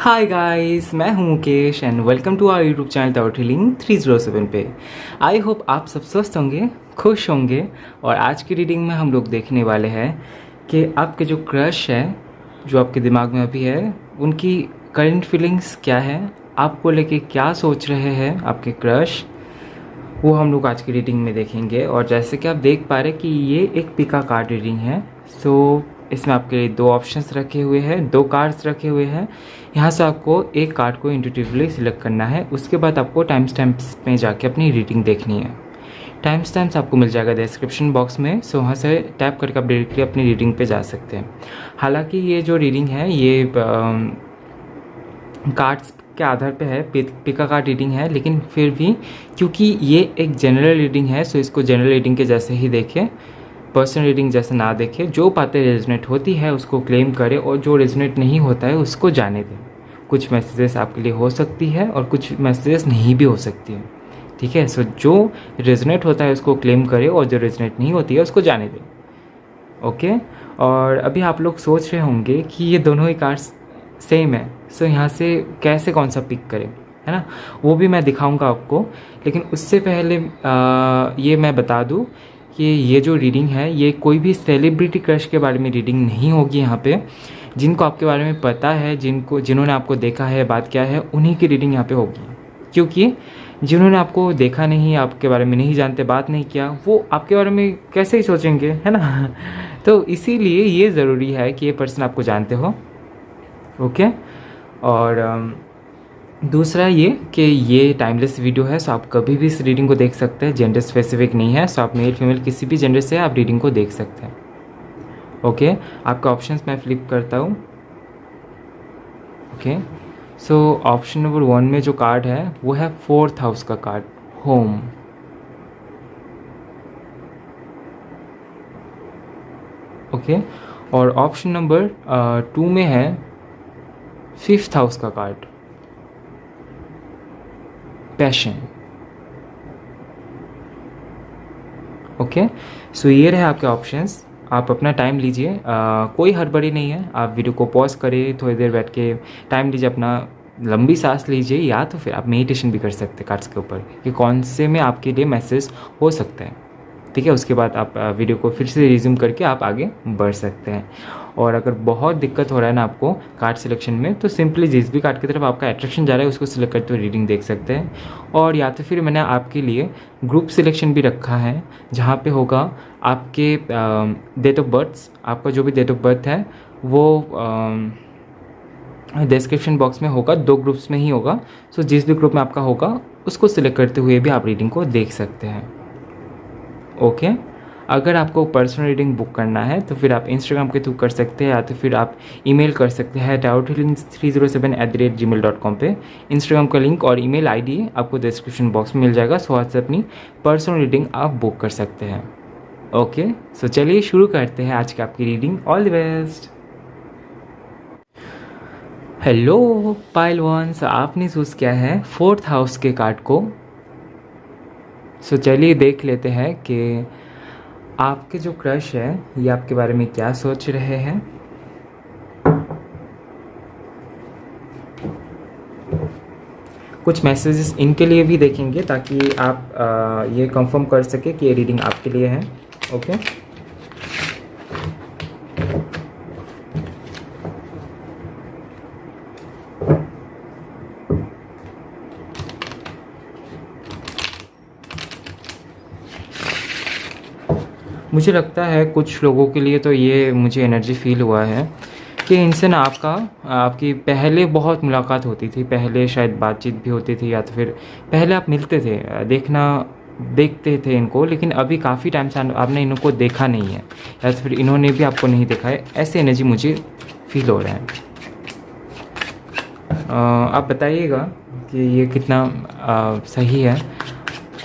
हाय guys, मैं हूं Mukesh and welcome to our YouTube channel tower healing 307 पे। आई होप आप सब स्वस्थ होंगे, खुश होंगे। और आज की रीडिंग में हम लोग देखने वाले हैं कि आपके जो क्रश है, जो आपके दिमाग में अभी है, उनकी करंट फीलिंग्स क्या है, आपको लेके क्या सोच रहे हैं आपके क्रश, वो हम लोग आज की रीडिंग में देखेंगे। और जैसे कि आप देख पा रहे कि ये एक पिका कार्ड रीडिंग है। सो इसमें आपके लिए दो ऑप्शंस रखे हुए हैं, दो कार्ड्स रखे हुए हैं। यहाँ से आपको एक कार्ड को इंट्यूटिवली सिलेक्ट करना है। उसके बाद आपको टाइम स्टैम्प्स में जाके अपनी रीडिंग देखनी है। टाइम स्टैम्प्स आपको मिल जाएगा डिस्क्रिप्शन बॉक्स में। सो वहाँ से टैप करके आप डायरेक्टली अपनी रीडिंग पे जा सकते हैं। हालांकि ये जो रीडिंग है ये कार्ड्स के आधार पे है, पिका कार्ड रीडिंग है, लेकिन फिर भी क्योंकि ये एक जनरल रीडिंग है, सो इसको जनरल रीडिंग के जैसे ही देखें, पर्सनल रीडिंग जैसे ना देखें। जो बातें रेजोनेट होती है उसको क्लेम करें और जो रेजोनेट नहीं होता है उसको जाने दें। कुछ मैसेजेस आपके लिए हो सकती है और कुछ मैसेजेस नहीं भी हो सकती है, ठीक है। सो जो रेजोनेट होता है उसको क्लेम करें और जो रेजोनेट नहीं होती है उसको जाने दें, ओके। और अभी आप लोग सोच रहे होंगे कि ये दोनों ही कार्ड्स सेम है, सो यहाँ से कैसे कौन सा पिक करें, है ना। वो भी मैं दिखाऊंगा आपको, लेकिन उससे पहले ये मैं बता दूँ कि ये जो रीडिंग है ये कोई भी सेलिब्रिटी क्रश के बारे में रीडिंग नहीं होगी। यहाँ पे जिनको आपके बारे में पता है, जिन्होंने आपको देखा है, बात किया है, उन्हीं की रीडिंग यहाँ पे होगी। क्योंकि जिन्होंने आपको देखा नहीं, आपके बारे में नहीं जानते, बात नहीं किया, वो आपके बारे में कैसे ही सोचेंगे, है ना। तो इसीलिए ये ज़रूरी है कि ये पर्सन आपको जानते हो, ओके। और दूसरा ये कि ये टाइमलेस वीडियो है, सो आप कभी भी इस रीडिंग को देख सकते हैं, जेंडर स्पेसिफिक नहीं है। सो आप मेल फीमेल किसी भी जेंडर से आप रीडिंग को देख सकते हैं, ओके। आपका ऑप्शंस मैं फ्लिप करता हूँ, ओके। सो ऑप्शन नंबर 1 में जो कार्ड है वो है 4th हाउस का कार्ड, होम, ओके। और ऑप्शन नंबर 2 में है 5th हाउस का कार्ड, पैशन, ओके। सो ये रहे आपके ऑप्शंस। आप अपना टाइम लीजिए, कोई हड़बड़ी नहीं है। आप वीडियो को पॉज करिए, थोड़ी देर बैठ के टाइम लीजिए, अपना लंबी सांस लीजिए, या तो फिर आप मेडिटेशन भी कर सकते हैं कार्ड्स के ऊपर कि कौन से में आपके लिए मैसेज हो सकता है, ठीक है। उसके बाद आप वीडियो को फिर से रिज्यूम करके आप आगे बढ़ सकते हैं। और अगर बहुत दिक्कत हो रहा है ना आपको कार्ड सिलेक्शन में, तो सिंपली जिस भी कार्ड की तरफ आपका अट्रैक्शन जा रहा है उसको सिलेक्ट करते हुए रीडिंग देख सकते हैं। और या तो फिर मैंने आपके लिए ग्रुप सिलेक्शन भी रखा है, जहाँ पे होगा आपके डेट ऑफ बर्थ्स, आपका जो भी डेट ऑफ बर्थ है वो डिस्क्रिप्शन बॉक्स में होगा, 2 ग्रुप्स में ही होगा। सो जिस भी ग्रुप में आपका होगा उसको सिलेक्ट करते हुए भी आप रीडिंग को देख सकते हैं, ओके। अगर आपको पर्सनल रीडिंग बुक करना है तो फिर आप इंस्टाग्राम के थ्रू कर सकते हैं, या तो फिर आप ईमेल कर सकते हैं tarothealing307@gmail.com पे। इंस्टाग्राम का लिंक और ईमेल आईडी आपको डिस्क्रिप्शन बॉक्स में मिल जाएगा। सो आज से अपनी पर्सनल रीडिंग आप बुक कर सकते हैं, ओके। सो चलिए शुरू करते हैं आज की आपकी reading. All the best. Hello pile ones, आपने चूज किया है 4th हाउस के कार्ड को। सो चलिए देख लेते हैं कि आपके जो क्रश है ये आपके बारे में क्या सोच रहे हैं। कुछ मैसेजेस इनके लिए भी देखेंगे ताकि आप ये कंफर्म कर सके कि ये रीडिंग आपके लिए है, ओके। मुझे लगता है कुछ लोगों के लिए तो ये मुझे एनर्जी फील हुआ है कि इनसे ना आपकी पहले बहुत मुलाकात होती थी, पहले शायद बातचीत भी होती थी, या तो फिर पहले आप मिलते थे, देखते थे इनको, लेकिन अभी काफ़ी टाइम से आपने इनको देखा नहीं है, या तो फिर इन्होंने भी आपको नहीं देखा है। ऐसे एनर्जी मुझे फील हो रहा है। आप बताइएगा कि ये कितना सही है।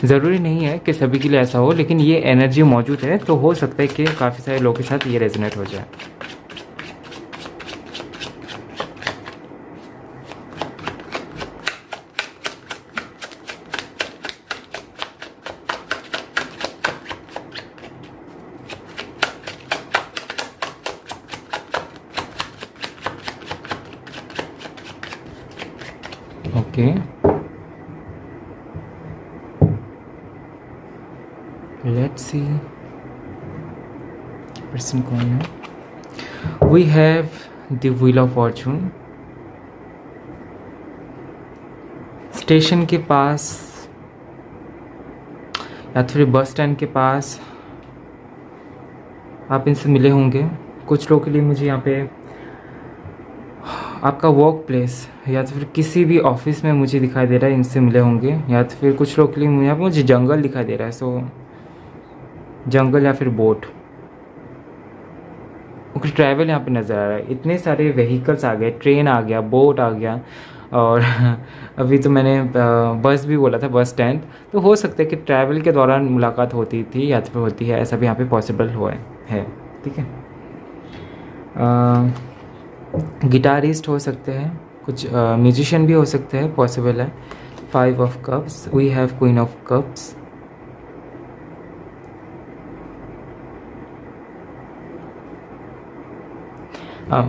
ज़रूरी नहीं है कि सभी के लिए ऐसा हो, लेकिन ये एनर्जी मौजूद है, तो हो सकता है कि काफ़ी सारे लोगों के साथ ये रेजोनेट हो जाए। ओके, लेट्स सी पर्सन कौन है। We have the wheel of fortune. Station के पास या तो फिर बस स्टैंड के पास आप इनसे मिले होंगे। कुछ लोगों के लिए मुझे यहाँ पे आपका वर्क प्लेस या तो फिर किसी भी ऑफिस में मुझे दिखाई दे रहा है, इनसे मिले होंगे। या तो फिर कुछ लोगों के लिए यहाँ पे मुझे जंगल दिखाई दे रहा है, सो जंगल या फिर बोट। कुछ ट्रैवल यहाँ पे नज़र आ रहा है। इतने सारे व्हीकल्स आ गए, ट्रेन आ गया, बोट आ गया, और अभी तो मैंने बस भी बोला था, बस स्टैंड। तो हो सकता है कि ट्रैवल के दौरान मुलाकात होती थी या तो फिर होती है, ऐसा भी यहाँ पे पॉसिबल हुआ है। ठीक है, गिटारिस्ट हो सकते हैं, कुछ म्यूजिशियन भी हो सकते हैं, पॉसिबल है। 5 of cups, we have queen of cups.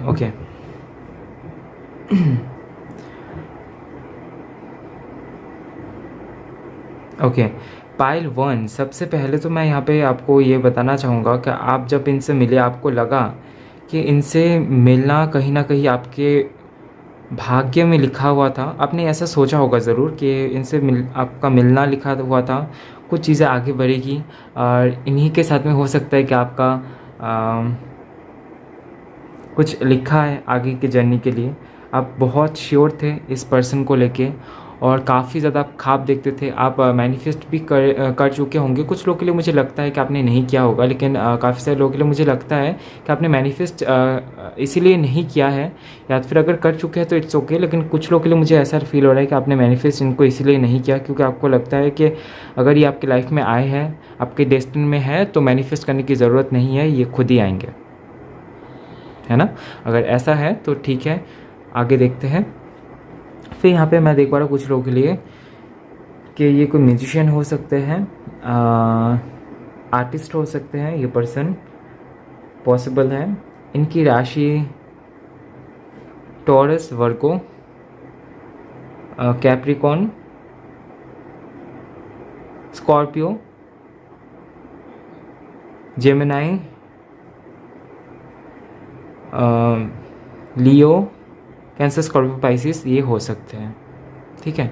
Okay, okay, pile 1। सबसे पहले तो मैं यहाँ पे आपको ये बताना चाहूँगा कि आप जब इनसे मिले आपको लगा कि इनसे मिलना कहीं ना कहीं आपके भाग्य में लिखा हुआ था। आपने ऐसा सोचा होगा ज़रूर कि इनसे आपका मिलना लिखा हुआ था, कुछ चीज़ें आगे बढ़ेगी और इन्हीं के साथ में हो सकता है कि आपका कुछ लिखा है आगे के जर्नी के लिए। आप बहुत श्योर थे इस पर्सन को लेके और काफ़ी ज़्यादा आप ख्वाब देखते थे। आप मैनिफेस्ट भी कर चुके होंगे। कुछ लोगों के लिए मुझे लगता है कि आपने नहीं किया होगा, लेकिन काफ़ी सारे लोगों के लिए मुझे लगता है कि आपने मैनिफेस्ट इसीलिए नहीं किया है, या फिर अगर कर चुके हैं तो इट्स ओके। लेकिन कुछ लोगों के लिए मुझे ऐसा फील हो रहा है कि आपने मैनिफेस्ट इनको इसीलिए नहीं किया क्योंकि आपको लगता है कि अगर ये आपकी लाइफ में आए हैं, आपके डेस्टिनी में है, तो मैनिफेस्ट करने की ज़रूरत नहीं है, ये खुद ही आएंगे, है ना। अगर ऐसा है तो ठीक है, आगे देखते हैं। फिर यहाँ पे मैं देख पा रहा हूँ कुछ लोगों के लिए कि ये कोई म्यूजिशियन हो सकते हैं, आर्टिस्ट हो सकते हैं, ये पर्सन पॉसिबल है। इनकी राशि टॉरस, वर्गो, कैप्रिकॉन, स्कॉर्पियो, जेमिनाई, लियो, कैंसर, स्कॉर्पियो, पाइसिस, ये हो सकते हैं। ठीक है,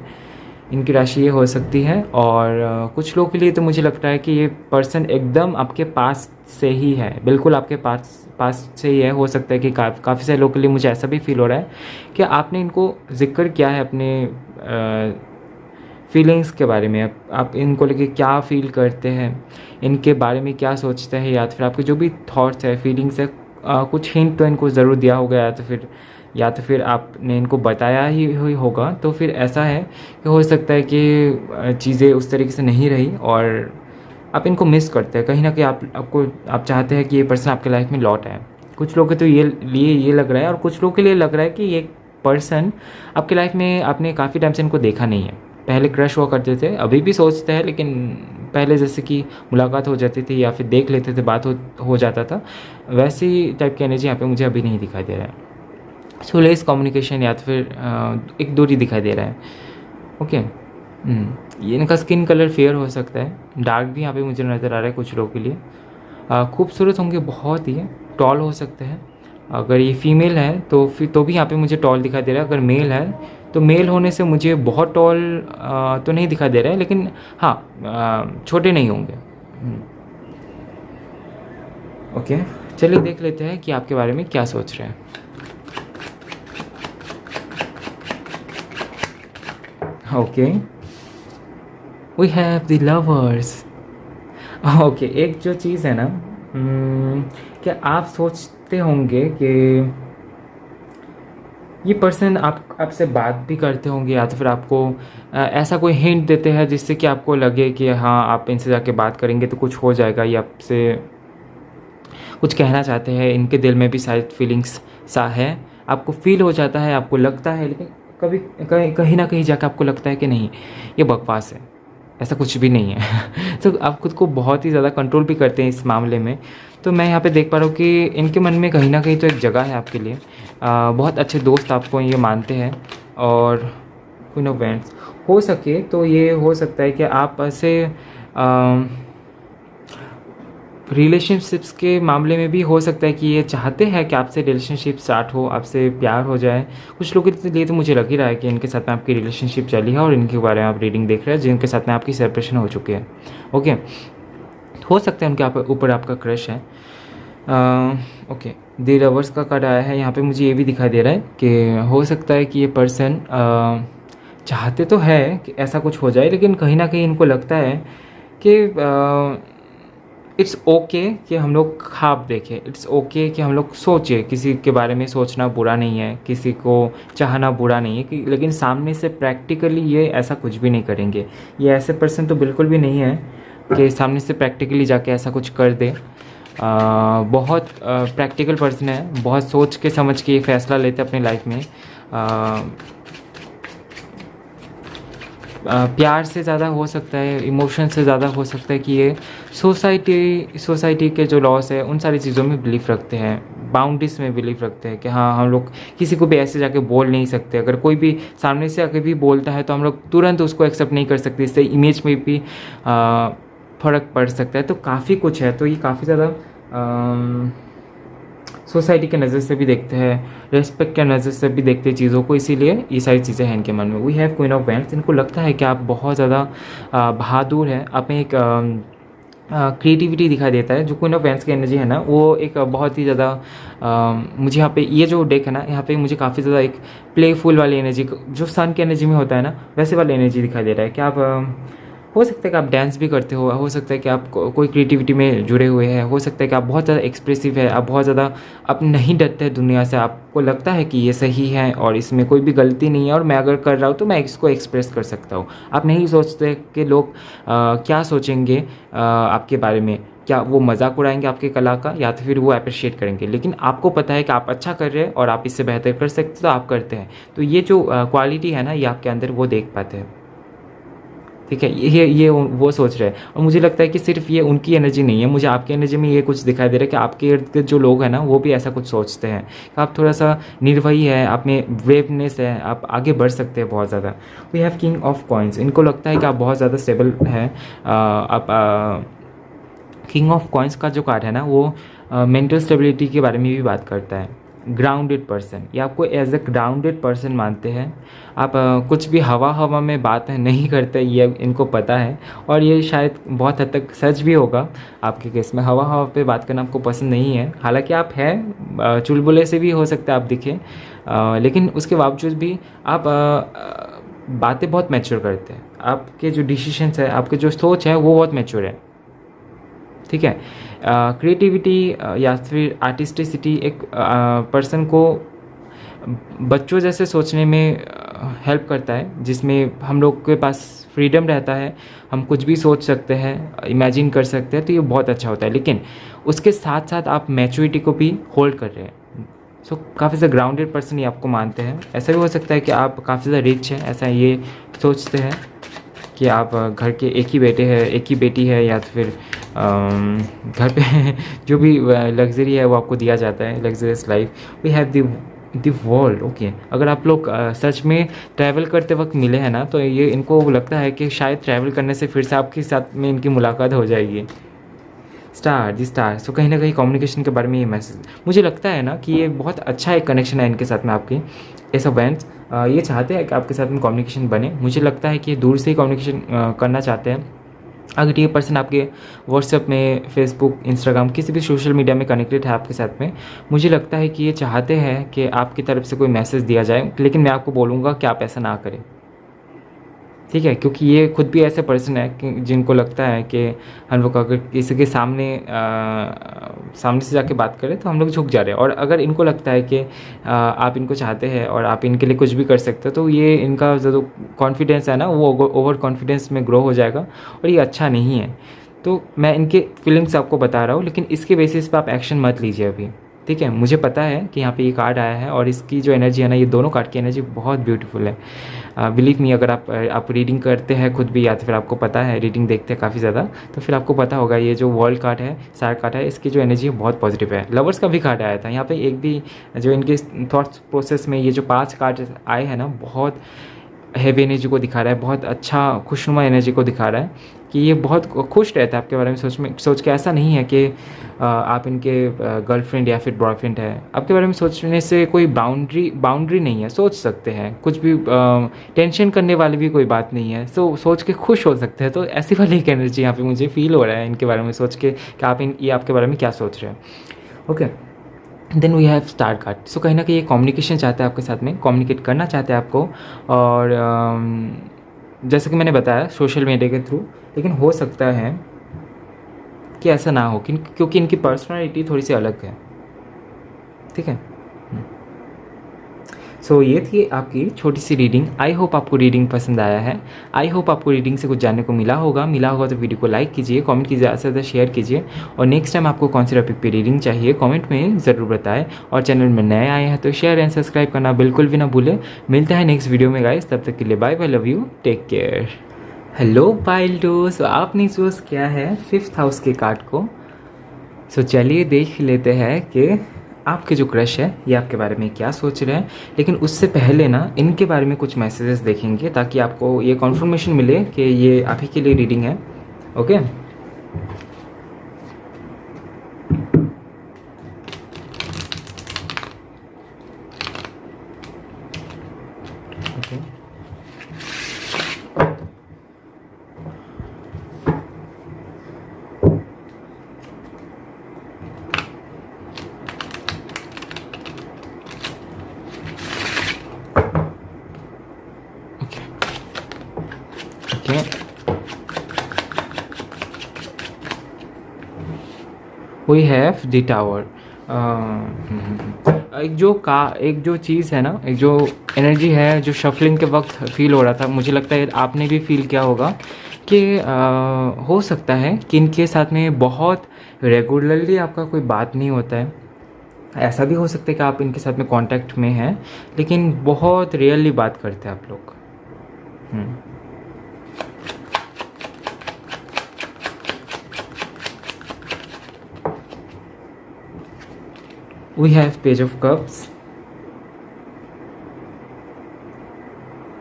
इनकी राशि ये हो सकती है। और कुछ लोगों के लिए तो मुझे लगता है कि ये पर्सन एकदम आपके पास से ही है, बिल्कुल आपके पास से ही है। हो सकता है कि काफ़ी सारे लोगों के लिए मुझे ऐसा भी फील हो रहा है कि आपने इनको जिक्र किया है अपने फीलिंग्स के बारे में। आप इनको लेके क्या फील करते हैं, इनके बारे में क्या सोचते हैं, या फिर आपके जो भी थॉट्स है, फीलिंग्स है, कुछ हिंट तो इनको ज़रूर दिया होगा, या तो फिर आपने इनको बताया ही होगा। तो फिर ऐसा है कि हो सकता है कि चीज़ें उस तरीके से नहीं रही और आप इनको मिस करते हैं कहीं ना कहीं। आप चाहते हैं कि ये पर्सन आपके लाइफ में लौट आए। कुछ लोगों के तो ये लग रहा है, और कुछ लोगों के लिए लग रहा है कि ये पर्सन आपके लाइफ में आपने काफ़ी टाइम से इनको देखा नहीं है। पहले क्रश हुआ करते थे, अभी भी सोचते हैं, लेकिन पहले जैसे कि मुलाकात हो जाती थी या फिर देख लेते थे, बात हो जाता था, वैसी टाइप की एनर्जी यहाँ पे मुझे अभी नहीं दिखाई दे रहा है। सो लेस कम्युनिकेशन या तो फिर एक दूरी दिखाई दे रहा है। ओके, ये इनका स्किन कलर फेयर हो सकता है, डार्क भी यहाँ पे मुझे नज़र आ रहा है कुछ लोगों के लिए। खूबसूरत होंगे बहुत ही, टॉल हो सकते हैं। अगर ये फीमेल है तो भी यहाँ पे मुझे टॉल दिखाई दे रहा है। अगर मेल है तो मेल होने से मुझे बहुत टॉल तो नहीं दिखाई दे रहा है, लेकिन हाँ छोटे नहीं होंगे। ओके, चलिए देख लेते हैं कि आपके बारे में क्या सोच रहे हैं। Okay, we have the lovers. Okay, एक जो चीज़ है ना, क्या आप सोचते होंगे कि ये पर्सन आपसे बात भी करते होंगे, या तो फिर आपको ऐसा कोई हिंट देते हैं जिससे कि आपको लगे कि हाँ आप इनसे जाके बात करेंगे तो कुछ हो जाएगा, ये आपसे कुछ कहना चाहते हैं। इनके दिल में भी शायद फीलिंग्स सा है, आपको फील हो जाता है, आपको लगता है, लेकिन कहीं ना कहीं जाकर आपको लगता है कि नहीं ये बकवास है, ऐसा कुछ भी नहीं है। तो आप खुद को बहुत ही ज़्यादा कंट्रोल भी करते हैं इस मामले में। तो मैं यहाँ पे देख पा रहा हूँ कि इनके मन में कहीं ना कहीं तो एक जगह है आपके लिए। बहुत अच्छे दोस्त आपको ये मानते हैं, और क्वीन ऑफ वैंड्स। हो सके तो ये हो सकता है कि आप ऐसे रिलेशनशिप्स के मामले में भी हो सकता है कि ये चाहते हैं कि आपसे रिलेशनशिप स्टार्ट हो, आपसे प्यार हो जाए। कुछ लोगों के लिए तो मुझे लग ही रहा है कि इनके साथ में आपकी रिलेशनशिप चली है और इनके बारे में आप रीडिंग देख रहे हैं जिनके साथ में आपकी सेपरेशन हो चुकी है। ओके, हो सकता है उनके ऊपर आपका क्रश है। ओके, द लवर्स का कार्ड आया है। यहाँ पे मुझे ये भी दिखाई दे रहा है कि हो सकता है कि ये पर्सन चाहते तो है कि ऐसा कुछ हो जाए, लेकिन कहीं ना कहीं इनको लगता है कि इट्स ओके कि हम लोग ख्वाब देखें, इट्स ओके कि हम लोग सोचें। किसी के बारे में सोचना बुरा नहीं है, किसी को चाहना बुरा नहीं है कि, लेकिन सामने से प्रैक्टिकली ये ऐसा कुछ भी नहीं करेंगे। ये ऐसे पर्सन तो बिल्कुल भी नहीं है कि सामने से प्रैक्टिकली जाके ऐसा कुछ कर दे। बहुत प्रैक्टिकल पर्सन है, बहुत सोच के समझ के ये फैसला लेते अपनी लाइफ में। प्यार से ज़्यादा हो सकता है, इमोशन से ज़्यादा हो सकता है कि ये सोसाइटी के जो लॉस है उन सारी चीज़ों में बिलीफ रखते हैं, बाउंड्रीज में बिलीफ रखते हैं कि हाँ हम लोग किसी को भी ऐसे जाके बोल नहीं सकते। अगर कोई भी सामने से आके भी बोलता है तो हम लोग तुरंत उसको एक्सेप्ट नहीं कर सकते, इससे इमेज में भी फ़र्क पड़ सकता है। तो काफ़ी कुछ है, तो ये काफ़ी ज़्यादा सोसाइटी के नज़र से भी देखते हैं, रेस्पेक्ट के नज़र से भी देखते हैं चीज़ों को, इसीलिए ये सारी चीज़ें हैं इनके मन में। We have queen of wands. इनको लगता है कि आप बहुत ज़्यादा बहादुर हैं, आप में एक क्रिएटिविटी दिखाई देता है। जो क्वीन ऑफ वैंड्स की एनर्जी है ना, वो एक बहुत ही ज़्यादा मुझे यहाँ पे ये जो डेक है ना, यहाँ पे मुझे काफ़ी ज़्यादा एक प्लेफुल वाली एनर्जी, जो सन की एनर्जी में होता है ना, वैसे वाली एनर्जी दिखाई दे रहा है कि आप हो सकता है कि आप डांस भी करते हो सकता है कि आप कोई क्रिएटिविटी में जुड़े हुए हैं, हो सकता है कि आप बहुत ज़्यादा एक्सप्रेसिव है, आप बहुत ज़्यादा आप नहीं डरते हैं दुनिया से, आपको लगता है कि ये सही है और इसमें कोई भी गलती नहीं है और मैं अगर कर रहा हूँ तो मैं इसको एक्सप्रेस कर सकता हूँ। आप नहीं सोचते कि लोग क्या सोचेंगे आपके बारे में, क्या वो मजाक उड़ाएंगे आपके कला का या तो फिर वो अप्रिशिएट करेंगे, लेकिन आपको पता है कि आप अच्छा कर रहे हैं और आप इससे बेहतर कर सकते तो आप करते हैं। तो ये जो क्वालिटी है ना, ये आपके अंदर वो देख पाते हैं। ठीक है, ये वो सोच रहे हैं और मुझे लगता है कि सिर्फ ये उनकी एनर्जी नहीं है, मुझे आपकी एनर्जी में ये कुछ दिखाई दे रहा है कि आपके इर्द गिर्द जो लोग हैं ना, वो भी ऐसा कुछ सोचते हैं कि आप थोड़ा सा निर्भयी है, आप में ब्रेवनेस है, आप आगे बढ़ सकते हैं बहुत ज़्यादा। We have king of coins. इनको लगता है कि आप बहुत ज़्यादा स्टेबल हैं। आप किंग ऑफ कॉइन्स का जो कार्ड है ना, वो मेंटल स्टेबिलिटी के बारे में भी बात करता है। ग्राउंडेड पर्सन, ये आपको एज ए ग्राउंडेड पर्सन मानते हैं। आप कुछ भी हवा में बात नहीं करते, ये इनको पता है और ये शायद बहुत हद तक सच भी होगा आपके केस में। हवा पे बात करना आपको पसंद नहीं है, हालांकि आप हैं, चुलबुले से भी हो सकता है आप दिखें, लेकिन उसके बावजूद भी आप बातें बहुत मैच्योर करते हैं। आपके जो डिसीशंस है, आपके जो सोच है वो बहुत मैच्योर है। ठीक है, क्रिएटिविटी या फिर आर्टिस्टिसिटी एक पर्सन को बच्चों जैसे सोचने में हेल्प करता है, जिसमें हम लोग के पास फ्रीडम रहता है, हम कुछ भी सोच सकते हैं, इमेजिन कर सकते हैं, तो ये बहुत अच्छा होता है। लेकिन उसके साथ साथ आप मैच्योरिटी को भी होल्ड कर रहे हैं। सो काफ़ी ज़्यादा ग्राउंडेड पर्सन ये आपको मानते हैं। ऐसा भी हो सकता है कि आप काफ़ी ज़्यादा रिच हैं, ऐसा ये सोचते हैं कि आप घर के एक ही बेटे हैं, एक ही बेटी है, या तो फिर घर पे जो भी लग्जरी है वो आपको दिया जाता है, luxurious life. We have the world. Okay, अगर आप लोग सच में ट्रैवल करते वक्त मिले हैं ना, तो ये इनको लगता है कि शायद ट्रैवल करने से फिर से आपके साथ में इनकी मुलाकात हो जाएगी। स्टार। सो कहीं ना कहीं कम्युनिकेशन के बारे में ये मैसेज मुझे लगता है ना कि ये बहुत अच्छा एक कनेक्शन है इनके साथ में आपकी। एस ऑफ वैंड्स, ये चाहते हैं कि आपके साथ में कम्युनिकेशन बने। मुझे लगता है कि ये दूर से ही कम्युनिकेशन करना चाहते हैं। अगर ये पर्सन आपके व्हाट्सएप में, फेसबुक, इंस्टाग्राम, किसी भी सोशल मीडिया में कनेक्टेड है आपके साथ में, मुझे लगता है कि ये चाहते हैं कि आपकी तरफ से कोई मैसेज दिया जाए, लेकिन मैं आपको बोलूँगा कि आप ऐसा ना करें। ठीक है, क्योंकि ये खुद भी ऐसे पर्सन है कि जिनको लगता है कि हम लोग अगर किसी के सामने से जाके बात करें तो हम लोग झुक जा रहे हैं, और अगर इनको लगता है कि आप इनको चाहते हैं और आप इनके लिए कुछ भी कर सकते हो, तो ये इनका जो कॉन्फिडेंस है ना, वो ओवर कॉन्फिडेंस में ग्रो हो जाएगा और ये अच्छा नहीं है। तो मैं इनके फीलिंग्स आपको बता रहा हूँ, लेकिन इसके बेसिस पे आप एक्शन मत लीजिए अभी। ठीक है, मुझे पता है कि यहाँ पे ये कार्ड आया है और इसकी जो एनर्जी है ना, ये दोनों कार्ड की एनर्जी बहुत ब्यूटीफुल है। बिलीव मी, अगर आप रीडिंग करते हैं खुद भी, या तो फिर आपको पता है रीडिंग देखते हैं काफ़ी ज़्यादा, तो फिर आपको पता होगा ये जो वर्ल्ड कार्ड है, स्टार कार्ड है, इसकी जो एनर्जी है बहुत पॉजिटिव है। लवर्स का भी कार्ड आया था यहाँ पे, एक भी जो इनके थॉट्स प्रोसेस में ये जो 5 कार्ड आए हैं ना, बहुत हैवी एनर्जी को दिखा रहा है, बहुत अच्छा खुशनुमा एनर्जी को दिखा रहा है कि ये बहुत खुश रहता है आपके बारे में सोच के। ऐसा नहीं है कि आप इनके गर्लफ्रेंड या फिर बॉयफ्रेंड है। आपके बारे में सोचने से कोई बाउंड्री नहीं है, सोच सकते हैं कुछ भी, टेंशन करने वाली भी कोई बात नहीं है। सोच के खुश हो सकते हैं। तो ऐसी वाली एक एनर्जी यहाँ पे मुझे फील हो रहा है इनके बारे में सोच के कि ये आपके बारे में क्या सोच रहे हैं। Okay, then we have star card. So कहीं ना कहीं ये कम्युनिकेशन चाहते हैं आपके साथ में, कम्युनिकेट करना चाहते हैं आपको। और जैसे कि मैंने बताया सोशल मीडिया के थ्रू, लेकिन हो सकता है कि ऐसा ना हो क्योंकि इनकी पर्सनालिटी थोड़ी सी अलग है। ठीक है। सो ये थी आपकी छोटी सी रीडिंग। आई होप आपको रीडिंग पसंद आया है। आई होप आपको रीडिंग से कुछ जानने को मिला होगा तो वीडियो को लाइक कीजिए, कमेंट कीजिए, ज़्यादा से ज़्यादा शेयर कीजिए। और नेक्स्ट टाइम आपको कौन सी टॉपिक पे रीडिंग चाहिए कमेंट में ज़रूर बताएं। और चैनल में नए आए हैं तो शेयर एंड सब्सक्राइब करना बिल्कुल भी ना भूलें। मिलता है नेक्स्ट वीडियो में गाइस, तब तक के लिए bye bye, love you, take care. Hello पाइल्टो, सो आपने चूज़ किया है 5th हाउस के कार्ड को। सो चलिए देख लेते हैं कि आपके जो क्रश है ये आपके बारे में क्या सोच रहे हैं। लेकिन उससे पहले ना इनके बारे में कुछ मैसेजेस देखेंगे ताकि आपको ये कॉन्फर्मेशन मिले कि ये आप ही के लिए रीडिंग है। Okay, we have the tower. एक जो चीज़ है ना, एक जो एनर्जी है जो शफलिंग के वक्त फील हो रहा था, मुझे लगता है आपने भी फील किया होगा कि हो सकता है कि इनके साथ में बहुत रेगुलरली आपका कोई बात नहीं होता है। ऐसा भी हो सकता है कि आप इनके साथ में कांटेक्ट में हैं लेकिन बहुत रेयरली बात करते हैं आप लोग। We have page of cups.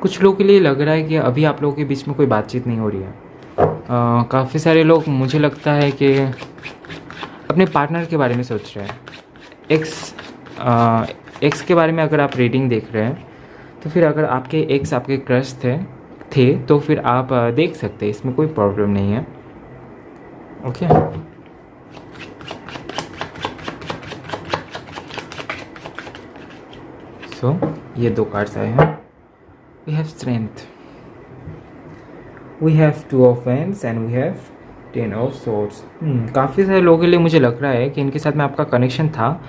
कुछ लोगों के लिए लग रहा है कि अभी आप लोगों के बीच में कोई बातचीत नहीं हो रही है। काफ़ी सारे लोग, मुझे लगता है कि अपने पार्टनर के बारे में सोच रहे हैं। एक्स के बारे में अगर आप रीडिंग देख रहे हैं तो फिर अगर आपके एक्स आपके क्रश थे तो फिर आप देख सकते हैं, इसमें कोई प्रॉब्लम नहीं है। ओके, सो ये 2 कार्ड्स आए हैं। We have strength, we have 2 of wands and we have 10 of swords. काफ़ी सारे लोगों के लिए मुझे लग रहा है कि इनके साथ में आपका कनेक्शन था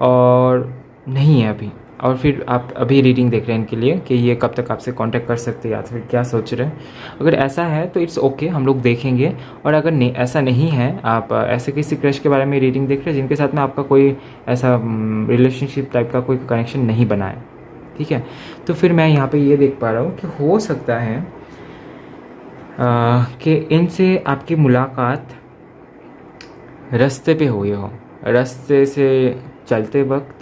और नहीं है अभी, और फिर आप अभी रीडिंग देख रहे हैं इनके लिए कि ये कब तक आपसे कांटेक्ट कर सकते हैं या फिर क्या सोच रहे हैं। अगर ऐसा है तो इट्स ओके, हम लोग देखेंगे। और अगर ऐसा नहीं है, आप ऐसे किसी क्रश के बारे में रीडिंग देख रहे हैं जिनके साथ में आपका कोई ऐसा रिलेशनशिप टाइप का कोई कनेक्शन नहीं बना है, ठीक है, तो फिर मैं यहाँ पे ये देख पा रहा हूँ कि हो सकता है कि इनसे आपकी मुलाकात रास्ते पे हुई हो, रास्ते से चलते वक्त।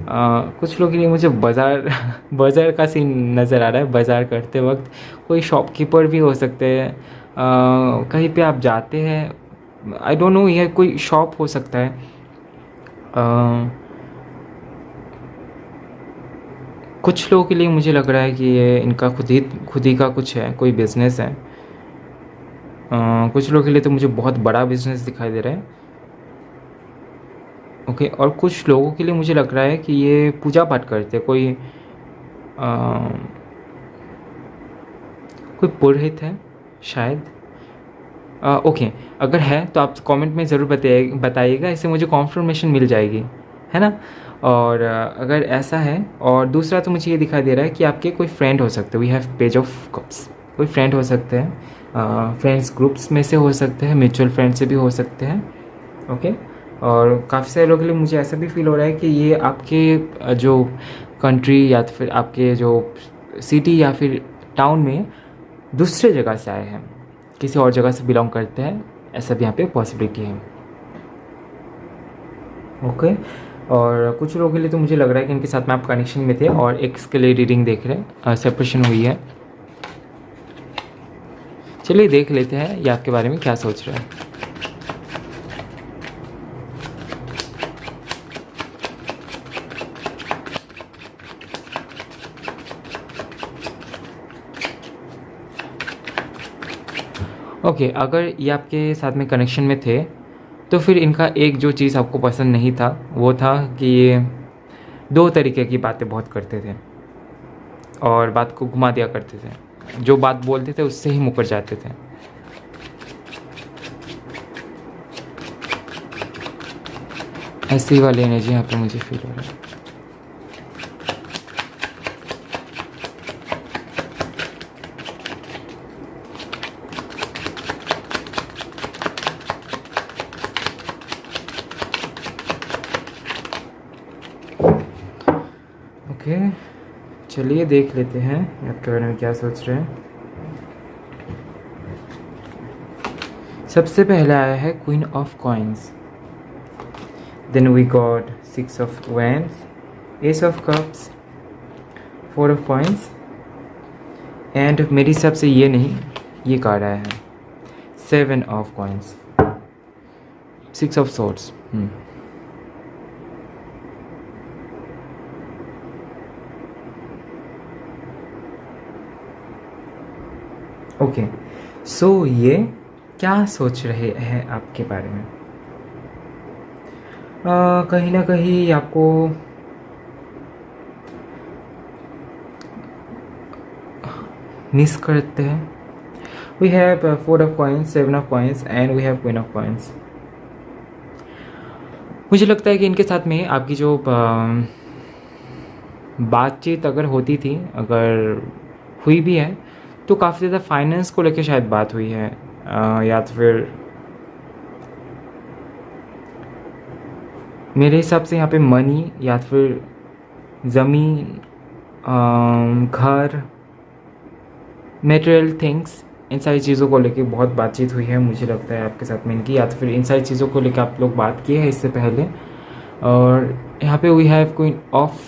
कुछ लोगों के लिए मुझे बाज़ार का सीन नज़र आ रहा है। बाज़ार करते वक्त कोई शॉपकीपर भी हो सकते हैं, कहीं पे आप जाते हैं, आई डोंट नो, यह कोई शॉप हो सकता है। कुछ लोगों के लिए मुझे लग रहा है कि ये इनका खुद ही का कुछ है, कोई बिज़नेस है। कुछ लोगों के लिए तो मुझे बहुत बड़ा बिज़नेस दिखाई दे रहा है। ओके, और कुछ लोगों के लिए मुझे लग रहा है कि ये पूजा पाठ करते हैं, कोई पुरोहित है शायद। ओके, अगर है तो आप कमेंट में ज़रूर बताइएगा, इससे मुझे कॉन्फर्मेशन मिल जाएगी, है ना। और अगर ऐसा है, और दूसरा तो मुझे ये दिखाई दे रहा है कि आपके कोई फ्रेंड हो सकते हैं। We have page of cups, कोई फ्रेंड हो सकते हैं, फ्रेंड्स ग्रुप्स में से हो सकते हैं, म्यूचुअल फ्रेंड से भी हो सकते हैं। ओके, और काफ़ी सारे लोगों के लिए मुझे ऐसा भी फील हो रहा है कि ये आपके जो कंट्री या फिर आपके जो सिटी या फिर टाउन में दूसरे जगह से आए हैं, किसी और जगह से बिलोंग करते हैं, ऐसा भी यहाँ पे पॉसिबिलिटी है। ओके, और कुछ लोगों के लिए तो मुझे लग रहा है कि इनके साथ में आप कनेक्शन में थे और एक के लिए रीडिंग देख रहे हैं, सेपरेशन हुई है। चलिए देख लेते हैं ये आपके बारे में क्या सोच रहे हैं। ओके, अगर ये आपके साथ में कनेक्शन में थे तो फिर इनका एक जो चीज़ आपको पसंद नहीं था वो था कि ये दो तरीके की बातें बहुत करते थे और बात को घुमा दिया करते थे। जो बात बोलते थे उससे ही मुकर जाते थे। ऐसी वाली एनर्जी यहाँ पे मुझे फील हो रहा है। ओके, चलिए देख लेते हैं आपके बारे में क्या सोच रहे हैं। सबसे पहले आया है queen of coins, then we got 6 of wands, ace of cups, 4 of coins and मेरे हिसाब से ये नहीं, ये कार्ड आया है 7 of coins, 6 of swords. Okay, so ये क्या सोच रहे हैं आपके बारे में? कहीं ना कहीं आपको मिस करते हैं। We have 4 of coins, 7 of coins and we have queen of coins. मुझे लगता है कि इनके साथ में आपकी जो बातचीत अगर होती थी, अगर हुई भी है तो काफ़ी ज़्यादा फाइनेंस को लेके शायद बात हुई है, या तो फिर मेरे हिसाब से यहाँ पे मनी या फिर ज़मीन, घर, मटेरियल थिंग्स, इन सारी चीज़ों को लेके बहुत बातचीत हुई है मुझे लगता है आपके साथ में इनकी, या तो फिर इन सारी चीज़ों को लेके आप लोग बात किए हैं इससे पहले। और यहाँ पे we have queen of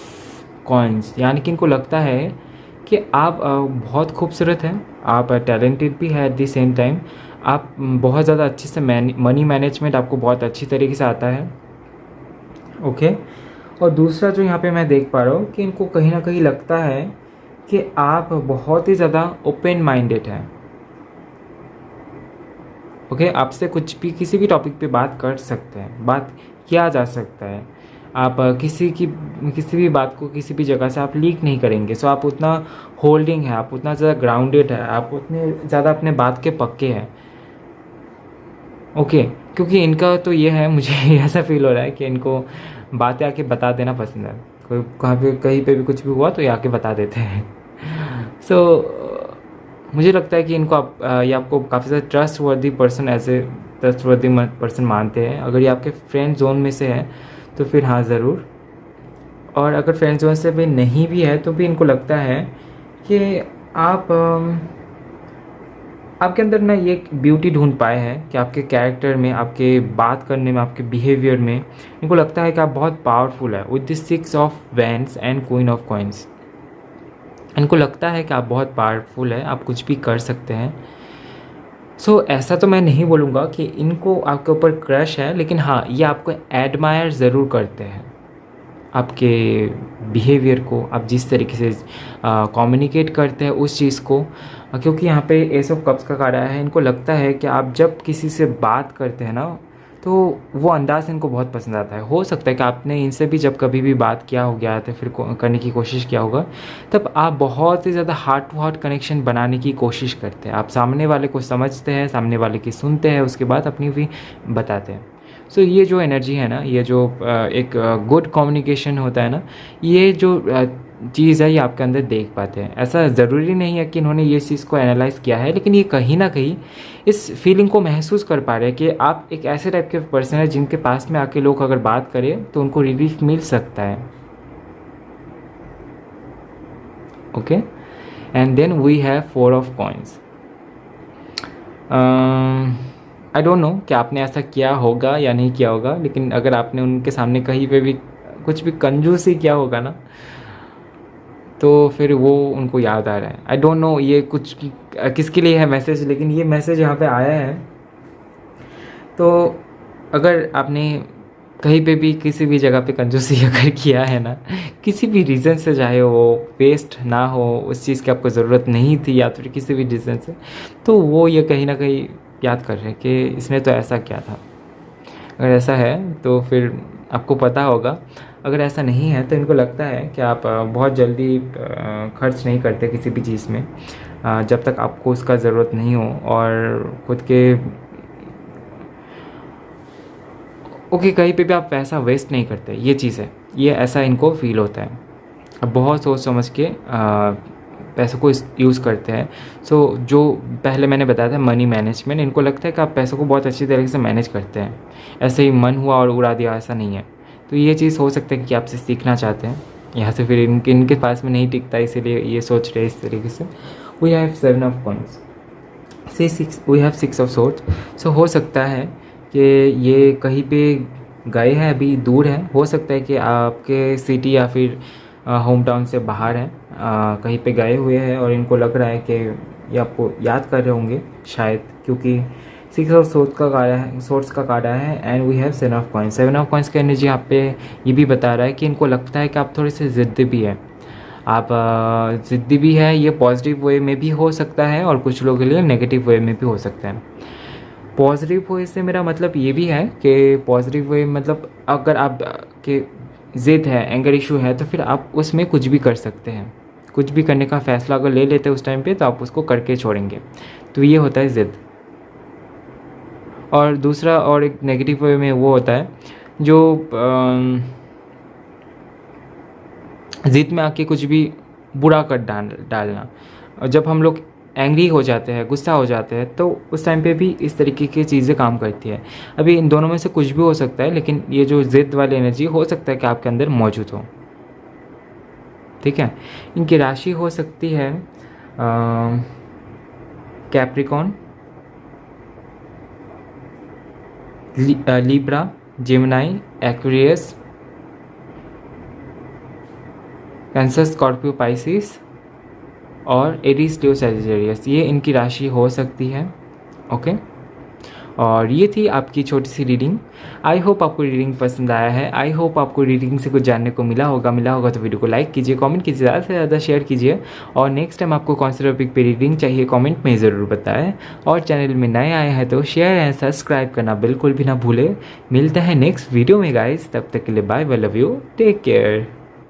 coins, यानी कि इनको लगता है कि आप बहुत खूबसूरत हैं, आप टैलेंटेड भी है एट द सेम टाइम, आप बहुत ज़्यादा अच्छे से मनी मैनेजमेंट आपको बहुत अच्छी तरीके से आता है। ओके, और दूसरा जो यहाँ पे मैं देख पा रहा हूँ कि इनको कहीं ना कहीं लगता है कि आप बहुत ही ज़्यादा ओपन माइंडेड हैं। ओके, आपसे कुछ भी किसी भी टॉपिक पे बात कर सकते हैं, बात किया जा सकता है। आप किसी भी बात को किसी भी जगह से आप लीक नहीं करेंगे। सो आप उतना होल्डिंग है, आप उतना ज़्यादा ग्राउंडेड है, आप उतने ज़्यादा अपने बात के पक्के हैं। ओके, क्योंकि इनका तो ये है, मुझे ऐसा फील हो रहा है कि इनको बातें आके बता देना पसंद है। कोई कहीं पे भी कुछ भी हुआ तो ये आके बता देते हैं। सो मुझे लगता है कि इनको ये आपको काफ़ी ज़्यादा trustworthy person, as a trustworthy person मानते हैं। अगर ये आपके फ्रेंड जोन में से है तो फिर हाँ ज़रूर, और अगर फ्रेंड जोन से भी नहीं भी है तो भी इनको लगता है कि आप आपके अंदर ना ये एक ब्यूटी ढूंढ पाए हैं कि आपके कैरेक्टर में, आपके बात करने में, आपके बिहेवियर में इनको लगता है कि आप बहुत पावरफुल है। With this 6 of wands and queen of coins, इनको लगता है कि आप बहुत पावरफुल है, आप कुछ भी कर सकते हैं। सो ऐसा तो मैं नहीं बोलूँगा कि इनको आपके ऊपर क्रश है, लेकिन हाँ, ये आपको एडमायर ज़रूर करते हैं, आपके बिहेवियर को, आप जिस तरीके से कम्युनिकेट करते हैं उस चीज़ को। क्योंकि यहाँ पे एस ऑफ कप्स का कार्ड आया है, इनको लगता है कि आप जब किसी से बात करते हैं ना तो वो अंदाज़ इनको बहुत पसंद आता है। हो सकता है कि आपने इनसे भी जब कभी भी बात किया हो गया तो फिर करने की कोशिश किया होगा, तब आप बहुत ही ज़्यादा हार्ट टू हार्ट कनेक्शन बनाने की कोशिश करते हैं। आप सामने वाले को समझते हैं, सामने वाले की सुनते हैं, उसके बाद अपनी भी बताते हैं। सो ये जो एनर्जी है ना, ये जो एक गुड कम्युनिकेशन होता है ना, ये जो चीज़ है ये आपके अंदर देख पाते हैं। ऐसा ज़रूरी नहीं है कि इन्होंने ये चीज़ को एनालाइज़ किया है, लेकिन ये कहीं ना कहीं इस फीलिंग को महसूस कर पा रहे हैं कि आप एक ऐसे टाइप के पर्सन है जिनके पास में आके लोग अगर बात करें तो उनको रिलीफ मिल सकता है। Okay, and then we have 4 of coins. I don't know कि आपने ऐसा किया होगा या नहीं किया होगा, लेकिन अगर आपने उनके सामने कहीं पे भी कुछ भी कंजूसी क्या होगा ना, तो फिर वो उनको याद आ रहा है। आई डोंट नो ये कुछ किसके लिए है मैसेज, लेकिन ये मैसेज यहाँ पे आया है। तो अगर आपने कहीं पे भी किसी भी जगह पे कंजूसी अगर किया है ना, किसी भी रीज़न से, चाहे वो वेस्ट ना हो, उस चीज़ की आपको ज़रूरत नहीं थी, या फिर किसी भी रीज़न से, तो वो ये कहीं ना कहीं याद कर रहे हैं कि इसने तो ऐसा किया था। अगर ऐसा है तो फिर आपको पता होगा। अगर ऐसा नहीं है तो इनको लगता है कि आप बहुत जल्दी खर्च नहीं करते किसी भी चीज़ में जब तक आपको उसका ज़रूरत नहीं हो, और खुद के कहीं पे भी आप पैसा वेस्ट नहीं करते, ये चीज़ है, ये ऐसा इनको फील होता है। अब बहुत सोच समझ के पैसों को यूज़ करते हैं। सो जो पहले मैंने बताया था मनी मैनेजमेंट, इनको लगता है कि आप पैसों को बहुत अच्छी तरीके से मैनेज करते हैं, ऐसे ही मन हुआ और उड़ा दिया, ऐसा नहीं है। तो ये चीज़ हो सकता है कि आपसे सीखना चाहते हैं, यहाँ से फिर इनके पास में नहीं टिकता, इसीलिए ये सोच रहे इस तरीके से। We have 7 of coins, we have 6 of swords. So हो सकता है कि ये कहीं पे गए हैं, अभी दूर है, हो सकता है कि आपके सिटी या फिर होम टाउन से बाहर हैं, कहीं पे गए हुए हैं, और इनको लग रहा है कि ये आपको याद कर रहे होंगे शायद, क्योंकि 6 ऑफ सोर्ट्स का कार्ड है and we have 7 of coins. 7 of coins का एनर्जी यहाँ पे ये भी बता रहा है कि इनको लगता है कि आप थोड़े से ज़िद्दी भी है, आप ज़िद्दी भी है। ये पॉजिटिव वे में भी हो सकता है और कुछ लोगों के लिए नेगेटिव वे में भी हो सकता है। पॉजिटिव वे से मेरा मतलब ये भी है कि पॉजिटिव वे मतलब अगर आप के ज़िद है, एंगर इशू है, तो फिर आप उसमें कुछ भी कर सकते हैं। कुछ भी करने का फ़ैसला अगर ले लेते हैं उस टाइम पे, तो आप उसको करके छोड़ेंगे, तो ये होता है ज़िद। और दूसरा और एक नेगेटिव वे में वो होता है जो ज़िद में आके कुछ भी बुरा कर डालना। और जब हम लोग एंग्री हो जाते हैं, गुस्सा हो जाते हैं, तो उस टाइम पे भी इस तरीके की चीज़ें काम करती है। अभी इन दोनों में से कुछ भी हो सकता है, लेकिन ये जो ज़िद वाली एनर्जी हो सकता है कि आपके अंदर मौजूद हो, ठीक है। इनकी राशि हो सकती है Capricorn, Libra, Gemini, Aquarius, cancer, Scorpio, Pisces और एरीज, लियो, सैजिटेरियस। ये इनकी राशि हो सकती है, ओके। और ये थी आपकी छोटी सी रीडिंग। आई होप आपको रीडिंग पसंद आया है। आई होप आपको रीडिंग से कुछ जानने को मिला होगा तो वीडियो को लाइक कीजिए, कमेंट कीजिए, ज़्यादा से ज़्यादा शेयर कीजिए। और नेक्स्ट टाइम आपको कौन से टॉपिक पे रीडिंग चाहिए कमेंट में ज़रूर बताएं। और चैनल में नए आए हैं तो शेयर एंड सब्सक्राइब करना बिल्कुल भी ना भूलें। मिलते हैं नेक्स्ट वीडियो में गाइस, तब तक के लिए bye, love you, take care.